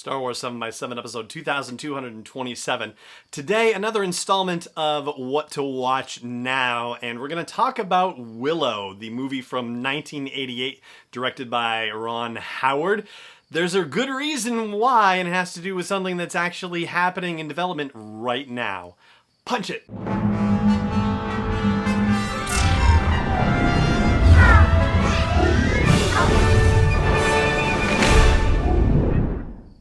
Star Wars 7x7, episode 2227. Today, another installment of What to Watch Now, and we're going to talk about Willow, the movie from 1988, directed by Ron Howard. There's a good reason why, and it has to do with something that's actually happening in development right now. Punch it!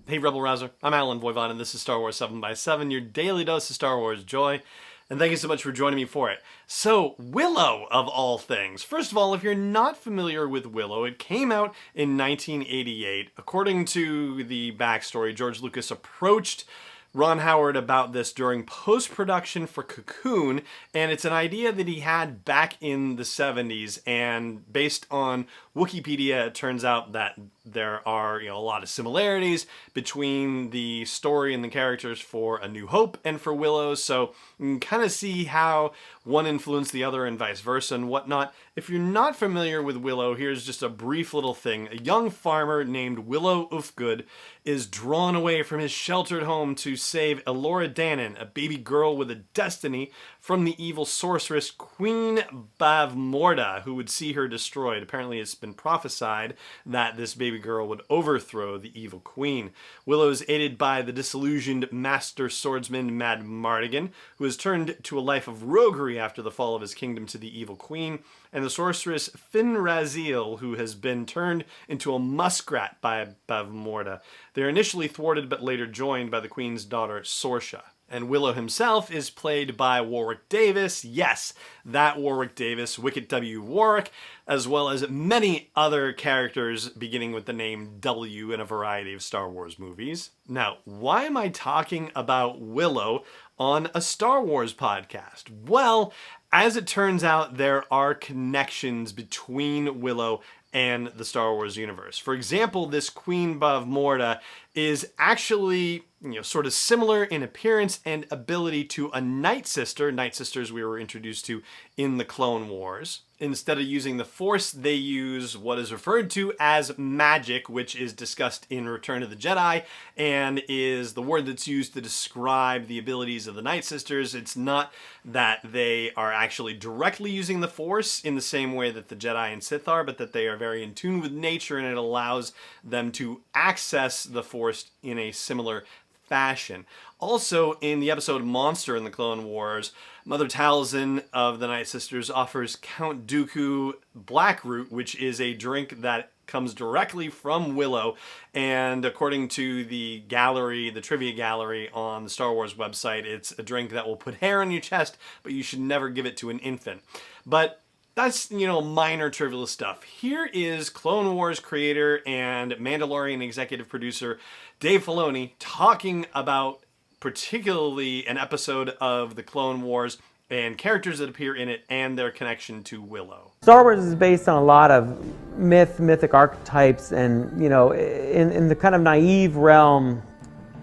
Hey Rebel Rouser, I'm Alan Voivod, and this is Star Wars 7x7, your daily dose of Star Wars joy, and thank you so much for joining me for it. So, Willow, of all things. First of all, if you're not familiar with Willow, it came out in 1988. According to the backstory, George Lucas approached Ron Howard about this during post-production for Cocoon, and it's an idea that he had back in the 70s, and based on Wookieepedia, it turns out that there are a lot of similarities between the story and the characters for A New Hope and for Willow, so you can kind of see how one influenced the other and vice versa and whatnot. If you're not familiar with Willow, here's just a brief little thing. A young farmer named Willow Ufgood is drawn away from his sheltered home to save Elora Danan, a baby girl with a destiny, from the evil sorceress Queen Bavmorda, who would see her destroyed. Apparently it's been prophesied that this baby girl would overthrow the evil queen. Willow is aided by the disillusioned master swordsman Madmartigan, who has turned to a life of roguery after the fall of his kingdom to the evil queen, and the sorceress Fin Raziel, who has been turned into a muskrat by Bavmorda. They're initially thwarted but later joined by the queen's daughter Sorsha. And Willow himself is played by Warwick Davis. Yes, that Warwick Davis, Wicket W. Warwick, as well as many other characters beginning with the name W in a variety of Star Wars movies. Now, why am I talking about Willow on a Star Wars podcast? Well, as it turns out, there are connections between Willow and the Star Wars universe. For example, this Queen Bavmorda is actually, sort of similar in appearance and ability to a Night Sister. Night Sisters we were introduced to in the Clone Wars. Instead of using the Force, they use what is referred to as magic, which is discussed in Return of the Jedi, and is the word that's used to describe the abilities of the Night Sisters. It's not that they are actually directly using the Force in the same way that the Jedi and Sith are, but that they are very in tune with nature, and it allows them to access the Force in a similar fashion. Also, in the episode Monster in the Clone Wars, Mother Talzin of the Night Sisters offers Count Dooku Blackroot, which is a drink that comes directly from Willow, and according to the gallery, the trivia gallery on the Star Wars website, it's a drink that will put hair on your chest, but you should never give it to an infant. But that's, minor trivial stuff. Here is Clone Wars creator and Mandalorian executive producer Dave Filoni talking about particularly an episode of the Clone Wars and characters that appear in it and their connection to Willow. Star Wars is based on a lot of mythic archetypes, and in the kind of naive realm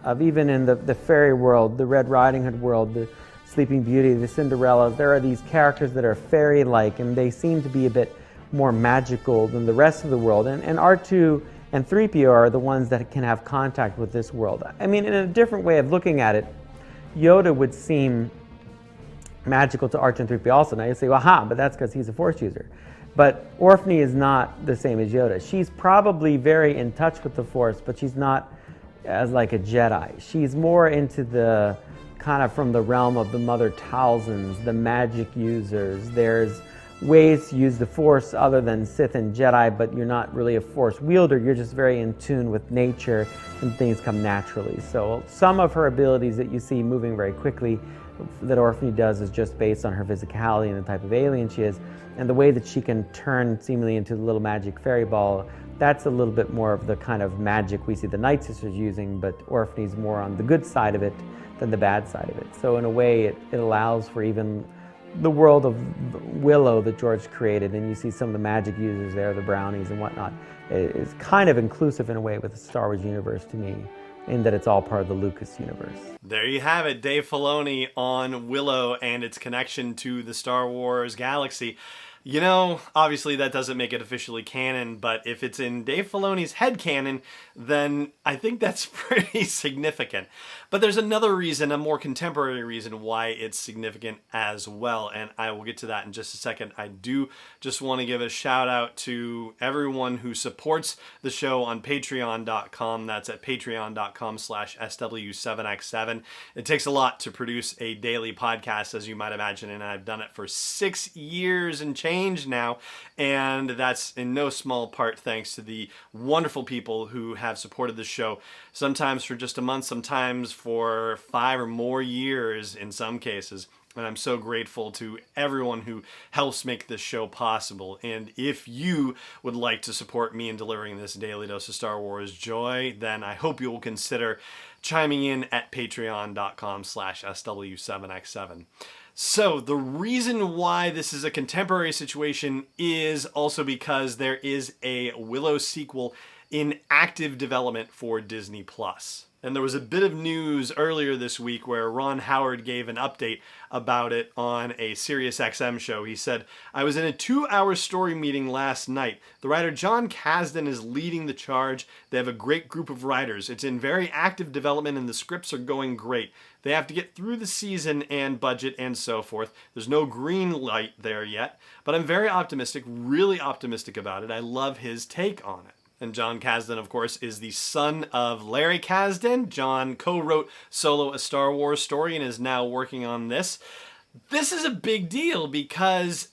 of even in the fairy world, the Red Riding Hood world, the Sleeping Beauty, the Cinderellas, there are these characters that are fairy-like, and they seem to be a bit more magical than the rest of the world. And R2 and 3PO are the ones that can have contact with this world. I mean, in a different way of looking at it, Yoda would seem magical to R2 and 3PO also. Now you say, well, but that's because he's a Force user. But Orphany is not the same as Yoda. She's probably very in touch with the Force, but she's not as like a Jedi. She's more into the kind of from the realm of the Mother Talzins, the magic users. There's ways to use the Force other than Sith and Jedi, but you're not really a Force wielder. You're just very in tune with nature, and things come naturally. So some of her abilities that you see moving very quickly that Orphany does is just based on her physicality and the type of alien she is, and the way that she can turn seemingly into the little magic fairy ball. That's a little bit more of the kind of magic we see the Night Sisters using, but Orphany's more on the good side of it than the bad side of it. So in a way, it allows for even the world of Willow that George created, and you see some of the magic users there, the brownies and whatnot. It's kind of inclusive in a way with the Star Wars universe to me, in that it's all part of the Lucas universe. There you have it, Dave Filoni on Willow and its connection to the Star Wars galaxy. You know, obviously that doesn't make it officially canon, but if it's in Dave Filoni's head canon, then I think that's pretty significant. But there's another reason, a more contemporary reason why it's significant as well, and I will get to that in just a second. I do just want to give a shout out to everyone who supports the show on patreon.com. That's at patreon.com/SW7X7. It takes a lot to produce a daily podcast, as you might imagine, and I've done it for 6 years and change now, and that's in no small part thanks to the wonderful people who have supported the show, sometimes for just a month, sometimes for 5 or more years in some cases. And I'm so grateful to everyone who helps make this show possible. And if you would like to support me in delivering this daily dose of Star Wars joy, then I hope you will consider chiming in at patreon.com/SW7X7. So the reason why this is a contemporary situation is also because there is a Willow sequel in active development for Disney+. And there was a bit of news earlier this week where Ron Howard gave an update about it on a SiriusXM show. He said, "I was in a 2-hour story meeting last night. The writer Jon Kasdan is leading the charge. They have a great group of writers. It's in very active development and the scripts are going great. They have to get through the season and budget and so forth. There's no green light there yet, but I'm very optimistic, really optimistic about it. I love his take on it." And Jon Kasdan, of course, is the son of Larry Kasdan. Jon co-wrote Solo: A Star Wars Story and is now working on this. This is a big deal because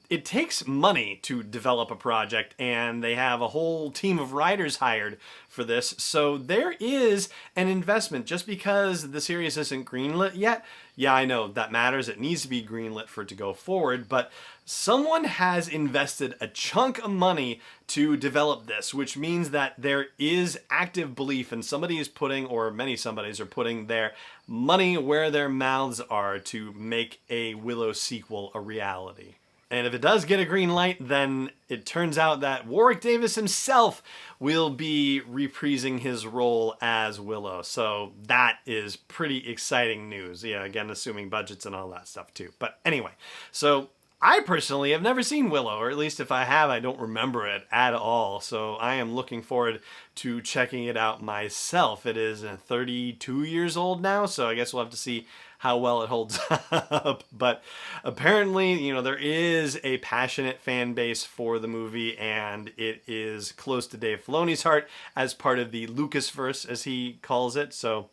it takes money to develop a project, and they have a whole team of writers hired for this. So there is an investment. Just because the series isn't greenlit yet, yeah, I know that matters. It needs to be greenlit for it to go forward, but someone has invested a chunk of money to develop this, which means that there is active belief, and somebody is putting, or many somebodies are putting their money where their mouths are to make a Willow sequel a reality. And if it does get a green light, then it turns out that Warwick Davis himself will be reprising his role as Willow. So that is pretty exciting news. Yeah, again, assuming budgets and all that stuff too. But anyway, so I personally have never seen Willow, or at least if I have, I don't remember it at all. So I am looking forward to checking it out myself. It is 32 years old now, so I guess we'll have to see how well it holds up. But apparently, you know, there is a passionate fan base for the movie, and it is close to Dave Filoni's heart as part of the Lucasverse, as he calls it. So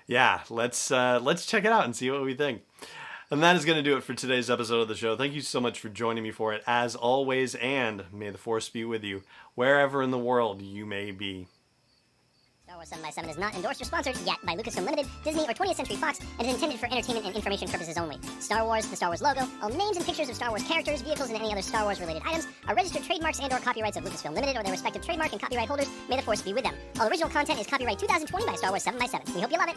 yeah, let's check it out and see what we think. And that is going to do it for today's episode of the show. Thank you so much for joining me for it, as always, and may the Force be with you, wherever in the world you may be. Star Wars 7x7 is not endorsed or sponsored yet by Lucasfilm Limited, Disney, or 20th Century Fox, and is intended for entertainment and information purposes only. Star Wars, the Star Wars logo, all names and pictures of Star Wars characters, vehicles, and any other Star Wars-related items are registered trademarks and/or copyrights of Lucasfilm Limited or their respective trademark and copyright holders. May the Force be with them. All original content is copyright 2020 by Star Wars 7x7. We hope you love it.